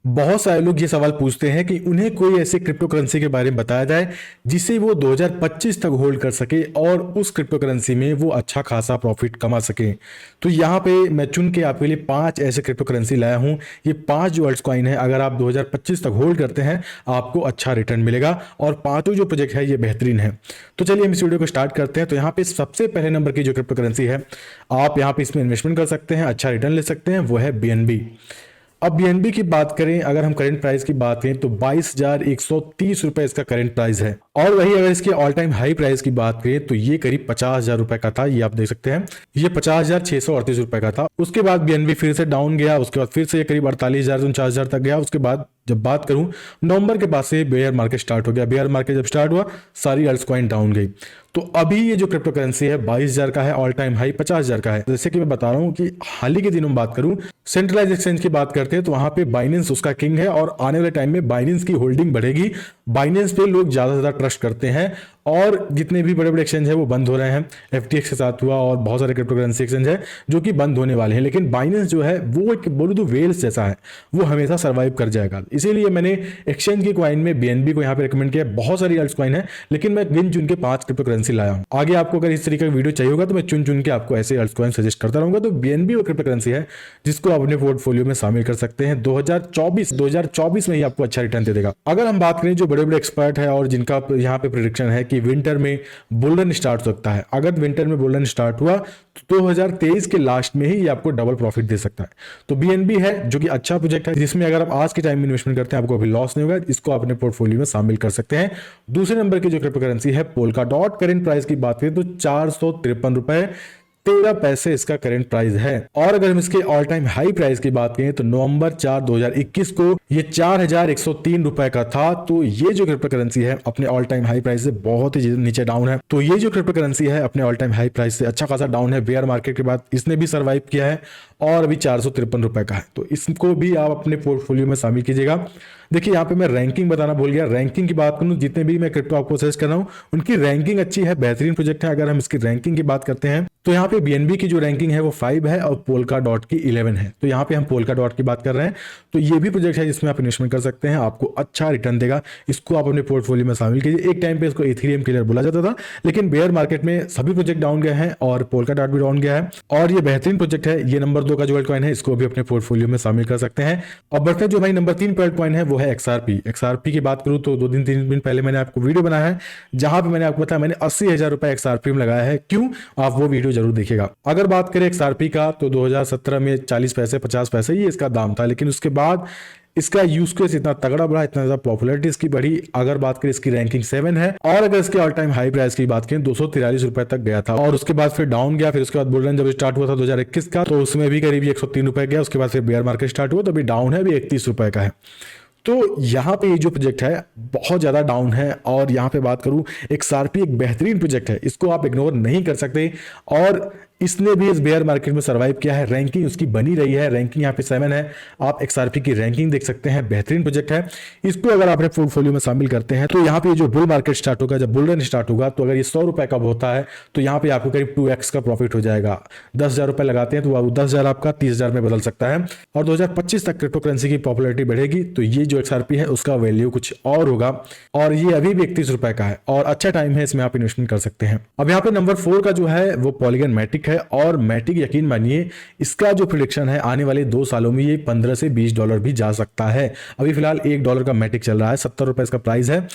बहुत सारे लोग ये सवाल पूछते हैं कि उन्हें कोई ऐसे क्रिप्टो करेंसी के बारे में बताया जाए जिसे वो 2025 तक होल्ड कर सके और उस क्रिप्टो करेंसी में वो अच्छा खासा प्रॉफिट कमा सके। तो यहाँ पे मैं चुन के आपके लिए 5 ऐसे क्रिप्टो करेंसी लाया हूँ। ये 5 जो अल्ट कॉइन है, अगर आप 2025 तक होल्ड करते हैं आपको अच्छा रिटर्न मिलेगा और पांचों जो प्रोजेक्ट है ये बेहतरीन है। तो चलिए हम इस वीडियो को स्टार्ट करते हैं। तो यहाँ पे सबसे पहले नंबर की जो क्रिप्टो करेंसी है, आप यहाँ पे इसमें इन्वेस्टमेंट कर सकते हैं, अच्छा रिटर्न ले सकते हैं, वो है बीएनबी। अब बीएनबी की बात करें, अगर हम करंट प्राइस की बात करें तो 22,130 रुपए इसका करंट प्राइस है। और वही अगर इसके ऑल टाइम हाई प्राइस की बात करें तो ये करीब 50,000 रुपए का था। ये आप देख सकते हैं, ये 50,638 रुपए का था। उसके बाद बीएनबी फिर से डाउन गया, उसके बाद फिर से ये करीब 48,000 49,000 तक गया। उसके बाद जब बात करूं नवंबर के बाद से बेयर मार्केट स्टार्ट हो गया। बेयर मार्केट जब स्टार्ट हुआ सारी अल्ट कॉइन डाउन गई। तो अभी ये जो क्रिप्टो करेंसी है 22,000 का है, ऑल टाइम हाई 50,000 का है। जैसे कि मैं बता रहा हूं कि हाल ही के दिनों में बात करूं, सेंट्रलाइज एक्सचेंज की बात करते हैं तो वहां पे बाइनेंस उसका किंग है और आने वाले टाइम में बाइनेंस की होल्डिंग बढ़ेगी। बाइनेंस पे लोग ज्यादा से ज्यादा ट्रस्ट करते हैं और जितने भी बड़े बड़े एक्सचेंज है वो बंद हो रहे हैं। एफटीएक्स के साथ हुआ और बहुत सारे क्रिप्टो करेंसी एक्सचेंज है जो कि बंद होने वाले हैं, लेकिन बाइनेंस जो है वो एक बोलूं तो वेल्स जैसा है, वो हमेशा सर्वाइव कर जाएगा। इसीलिए मैंने एक्सचेंज की कॉइन में बीएनबी को यहाँ पे रिकमेंड किया। बहुत सारी अल्ट कॉइन है लेकिन मैं गिन चुन के 5 क्रिप्टो करेंसी लाया हूँ। आगे आपको अगर इस तरीके का वीडियो चाहिए होगा तो मैं चुन चुन के आपको ऐसे अल्ट कॉइन सजेस्ट करता रहूंगा। तो बीएनबी वो क्रिप्टो करेंसी है जिसको आप अपने पोर्टफोलियो में शामिल कर सकते हैं। 2024 में ही आपको अच्छा रिटर्न दे देगा। अगर हम बात करें जो बड़े बड़े एक्सपर्ट है और जिनका यहाँ पे प्रेडिक्शन है कि विंटर में बुल रन स्टार्ट हो सकता है, अगर विंटर में बुल रन स्टार्ट हुआ तो 2023 के लास्ट में ही ये आपको डबल प्रॉफिट दे सकता है। तो बीएनबी है जो कि अच्छा प्रोजेक्ट है जिसमें अगर आप आज के टाइम में इन्वेस्टमेंट करते हैं आपको अभी लॉस नहीं होगा। इसको अपने पोर्टफोलियो में शामिल कर सकते हैं। दूसरे नंबर की जो क्रिप्टो करेंसी है पोल्का डॉट, करेंट प्राइस की बात करें तो 453 रुपए 13 पैसे इसका करंट प्राइस है। और अगर हम इसके ऑल टाइम हाई प्राइस की बात करें तो नवंबर 4 2021 को ये 4,103 रुपए का था। तो ये जो क्रिप्टो करेंसी है अपने ऑल टाइम हाई प्राइस से बहुत ही नीचे डाउन है। तो ये जो क्रिप्टो करेंसी है अपने ऑल टाइम हाई प्राइस से अच्छा खासा डाउन है। बेयर मार्केट के बाद इसने भी सर्वाइव किया है और अभी 453 रुपए का है। तो इसको भी आप अपने पोर्टफोलियो में शामिल कीजिएगा। देखिए यहाँ पे मैं रैंकिंग बताना भूल गया। रैंकिंग की बात करूं, जितने भी मैं क्रिप्टो आपको सजेस्ट कर रहा हूं उनकी रैंकिंग अच्छी है, बेहतरीन प्रोजेक्ट है। अगर हम इसकी रैंकिंग की बात करते हैं तो यहाँ पे बीएनबी की जो रैंकिंग है वो 5 है और पोल्का डॉट की 11 है। तो यहाँ पे हम पोल्का डॉट की बात कर रहे हैं। तो ये भी प्रोजेक्ट है जिसमें आप इन्वेस्टमेंट कर सकते हैं, आपको अच्छा रिटर्न देगा। इसको आप अपने पोर्टफोलियो में शामिल कीजिए। एक टाइम पे इसको इथेरियम किलर बोला जाता था, लेकिन बेयर मार्केट में सभी प्रोजेक्ट डाउन गए हैं और पोल्का डॉट भी डाउन गया है और ये बेहतरीन प्रोजेक्ट है। ये नंबर 2 का जो अल्टकॉइन है इसको भी अपने पोर्टफोलियो में शामिल कर सकते हैं। और बढ़ते जो भाई नंबर 3 पे अल्टकॉइन है वो है एक्सआरपी। एक्सआरपी की बात करूं तो 2-3 दिन पहले मैंने आपको वीडियो बनाया है जहां पे मैंने आपको बताया मैंने 80,000 रुपए एक्सआरपी में लगाया है। क्यों, आप वो वीडियो जरूर देखिएगा। अगर बात करें एक्सआरपी का तो 2017 में 40 पैसे 50 पैसे ये इसका दाम था, लेकिन उसके बाद इसका यूज केस इतना तगड़ा बढ़ा, इतना ज्यादा पॉपुलैरिटी इसकी बढ़ी। अगर बात करें इसकी रैंकिंग 7 है और अगर इसके ऑल टाइम हाई प्राइस की बात करें 243 रुपए तक गया था और उसके बाद फिर डाउन गया। फिर उसके बाद बुल रन जब स्टार्ट हुआ था 2021 का तो उसमें भी करीब 103 रुपए गया। उसके बाद फिर बेयर मार्केट स्टार्ट हुआ तो अभी डाउन है, अभी 31 रुपए का है। तो यहाँ पे ये जो प्रोजेक्ट है बहुत ज़्यादा डाउन है। और यहाँ पे बात करूँ एक्सआरपी एक बेहतरीन प्रोजेक्ट है, इसको आप इग्नोर नहीं कर सकते और इसने भी इस बेयर मार्केट में सर्वाइव किया है। रैंकिंग उसकी बनी रही है, रैंकिंग यहाँ पे 7 है। आप एक्सआरपी की रैंकिंग देख सकते हैं, बेहतरीन प्रोजेक्ट है। इसको अगर आप अपने पोर्टफोलियो में शामिल करते हैं तो यहाँ पे जो बुल मार्केट स्टार्ट होगा, जब बुल रन स्टार्ट होगा तो अगर ये 100 रुपए का होता है तो यहाँ पे आपको करीब 2x का प्रॉफिट हो जाएगा। 10,000 रुपए लगाते हैं तो 10,000 आपका 30,000 में बदल सकता है और 2025 तक क्रिप्टो करेंसी की पॉपुलैरिटी बढ़ेगी तो ये जो एक्सआरपी है उसका वैल्यू कुछ और होगा। और ये अभी भी 31 रुपए का है और अच्छा टाइम है, इसमें आप इन्वेस्टमेंट कर सकते हैं। अब यहाँ पे नंबर 4 का जो है वो पॉलीगन मैटिक है और मैटिक यकीन मानिए इसका जो प्रेडिक्शन है आने वाले 2 सालों में ये 15 से 20 डॉलर भी जा सकता है। अभी फिलहाल $1 का मैटिक चल रहा है, 70 रुपए इसका प्राइस है।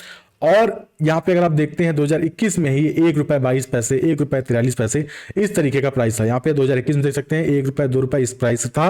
और यहाँ पे अगर आप देखते हैं 2021 में ही ₹1.22 ₹1.43 इस तरीके का प्राइस था। यहाँ पे 2021 में देख सकते हैं ₹1 इस प्राइस था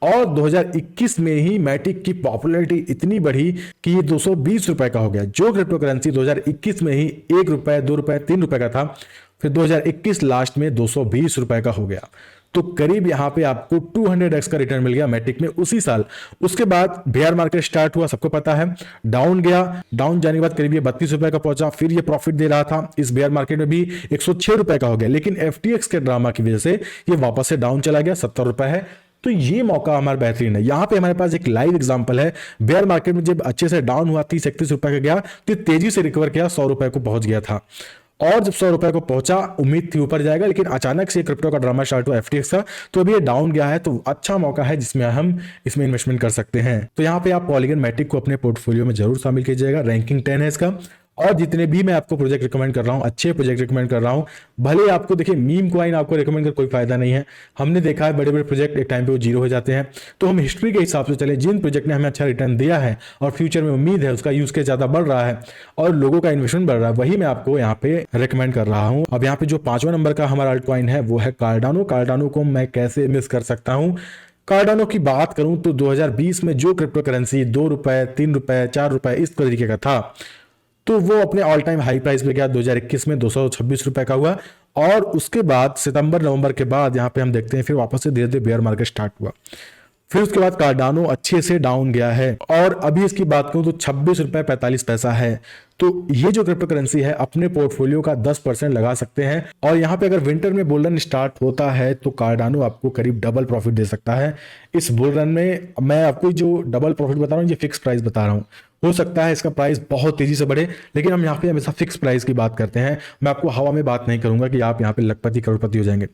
और 2021 में ही मैटिक की पॉपुलैरिटी इतनी बढ़ी कि ये 220 रुपए का हो गया। जो क्रिप्टो करेंसी 2021 में ही ₹1 ₹2 ₹3 का था, फिर 2021 लास्ट में 220 रुपए का हो गया। तो करीब यहां पे आपको 200x का रिटर्न मिल गया मैटिक में उसी साल। उसके बाद बेयर मार्केट स्टार्ट हुआ, सबको पता है, डाउन गया। डाउन जाने के बाद करीब ये 32 रुपए का पहुंचा, फिर ये प्रॉफिट दे रहा था। इस बेयर मार्केट में भी 106 रुपए का हो गया, लेकिन एफटीएक्स के ड्रामा की वजह से ये वापस से डाउन चला गया, 70 रुपए है। तो ये मौका हमारा बेहतरीन है। यहाँ पे हमारे पास एक लाइव एग्जांपल है, बेयर मार्केट में जब अच्छे से डाउन हुआ 30-31 रुपए का गया तो तेजी से रिकवर किया, 100 रुपए को पहुंच गया था। और जब 100 रुपए को पहुंचा, उम्मीद थी ऊपर जाएगा, लेकिन अचानक से क्रिप्टो का ड्रामा स्टार्ट हुआ FTX का, तो अभी ये डाउन गया है। तो अच्छा मौका है जिसमें हम इसमें इन्वेस्टमेंट कर सकते हैं। तो यहाँ पे आप पॉलीगन मैटिक को अपने पोर्टफोलियो में जरूर शामिल कीजिएगा। रैंकिंग 10 है इसका। और जितने भी मैं आपको प्रोजेक्ट रिकमेंड कर रहा हूँ, अच्छे प्रोजेक्ट रिकमेंड कर रहा हूँ। भले आपको देखिए मीम कॉइन आपको रिकमेंड कर कोई फायदा नहीं है। हमने देखा है बड़े बड़े प्रोजेक्ट एक टाइम पे वो जीरो हो जाते हैं। तो हम हिस्ट्री के हिसाब से चले, जिन प्रोजेक्ट ने हमें अच्छा रिटर्न दिया है और फ्यूचर में उम्मीद है उसका यूज केस ज्यादा बढ़ रहा है और लोगों का इन्वेस्टमेंट बढ़ रहा है, वही मैं आपको यहाँ पे रिकमेंड कर रहा हूँ। अब यहाँ पे जो 5वां नंबर का हमारा अल्ट कॉइन है वो है कार्डानो। कार्डानो को मैं कैसे मिस कर सकता हूँ। कार्डानो की बात करूं तो 2020 में जो क्रिप्टो करेंसी 2 रुपए, 3 रुपए, 4 रुपए इस तरीके का था, तो वो अपने ऑल टाइम हाई प्राइस पे गया। 2021 में 226 रुपए का हुआ और उसके बाद सितंबर नवंबर के बाद यहाँ पे हम देखते हैं फिर वापस से धीरे धीरे बेयर मार्केट स्टार्ट हुआ। फिर उसके बाद कार्डानो अच्छे से डाउन गया है और अभी इसकी बात करूं तो 26 रुपए 45 पैसा है। तो ये जो क्रिप्टो करेंसी है अपने पोर्टफोलियो का 10% लगा सकते हैं। और यहाँ पे अगर विंटर में बुल रन स्टार्ट होता है तो कार्डानो आपको करीब डबल प्रॉफिट दे सकता है। इस बुल रन में मैं आपको जो डबल प्रॉफिट बता रहा हूँ ये फिक्स प्राइस बता रहा हूँ। हो सकता है इसका प्राइस बहुत तेजी से बढ़े, लेकिन हम यहाँ पे हमेशा फिक्स प्राइस की बात करते हैं। मैं आपको हवा में बात नहीं करूंगा कि आप यहाँ पे लखपति करोड़पति हो जाएंगे।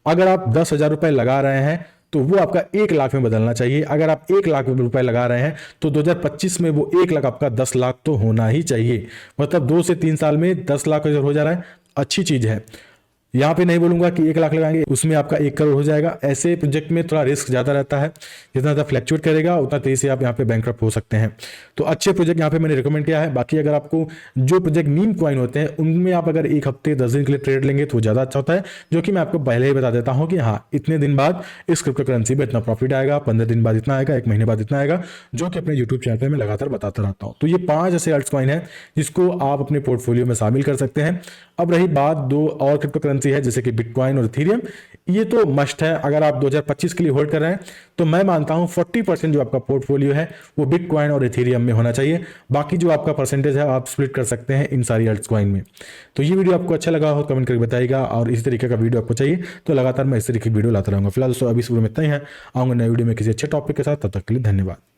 अगर आप 10,000 रुपए लगा रहे हैं तो वो आपका 1 लाख में बदलना चाहिए। अगर आप 1 लाख रुपए लगा रहे हैं तो 2025 में वो 1 लाख आपका 10 लाख तो होना ही चाहिए। मतलब 2 से 3 साल में 10 लाख हो जा रहा है, अच्छी चीज है। यहाँ पे नहीं बोलूंगा कि 1 लाख लगाएंगे उसमें आपका 1 करोड़ हो जाएगा। ऐसे प्रोजेक्ट में थोड़ा रिस्क ज्यादा रहता है, जितना ज्यादा फ्लैक्चुएट करेगा उतना तेजी से आप यहाँ पे बैंकक्रप्ट हो सकते हैं। तो अच्छे प्रोजेक्ट यहाँ पे मैंने रिकमेंड किया है। बाकी अगर आपको जो प्रोजेक्ट मीम कॉइन होते हैं उनमें आप अगर 1 हफ्ते 10 दिन के लिए ट्रेड लेंगे तो ज्यादा अच्छा होता है, जो कि मैं आपको पहले ही बता देता हूँ कि हाँ इतने दिन बाद इस क्रिप्टो करेंसी में इतना प्रॉफिट आएगा, 15 दिन बाद इतना आएगा, 1 महीने बाद इतना आएगा, जो कि अपने यूट्यूब चैनल पर मैं लगातार बताता रहता हूँ। तो ये 5 ऐसे अल्ट कॉइन है जिसको आप अपने पोर्टफोलियो में शामिल कर सकते हैं। अब रही बात 2 और क्रिप्टो करेंसी है जैसे कि बिटकॉइन और इथेरियम। ये तो मस्ट है अगर आप 2025 के लिए होल्ड कर रहे हैं। तो मैं मानता हूं 40% जो आपका पोर्टफोलियो है वो बिटकॉइन और इथेरियम में होना चाहिए। बाकी जो आपका परसेंटेज है आप स्प्लिट कर सकते हैं इन सारी अल्ट कॉइन में। तो ये वीडियो आपको अच्छा लगा हो कमेंट करके बताइएगा, और इस तरीके का वीडियो आपको चाहिए तो लगातार मैं इस तरीके की वीडियो लाता रहूंगा। फिलहाल दोस्तों अभी इस वीडियो में इतना ही है। आऊंगा नए वीडियो में किसी अच्छे टॉपिक के साथ, तब तक के लिए धन्यवाद।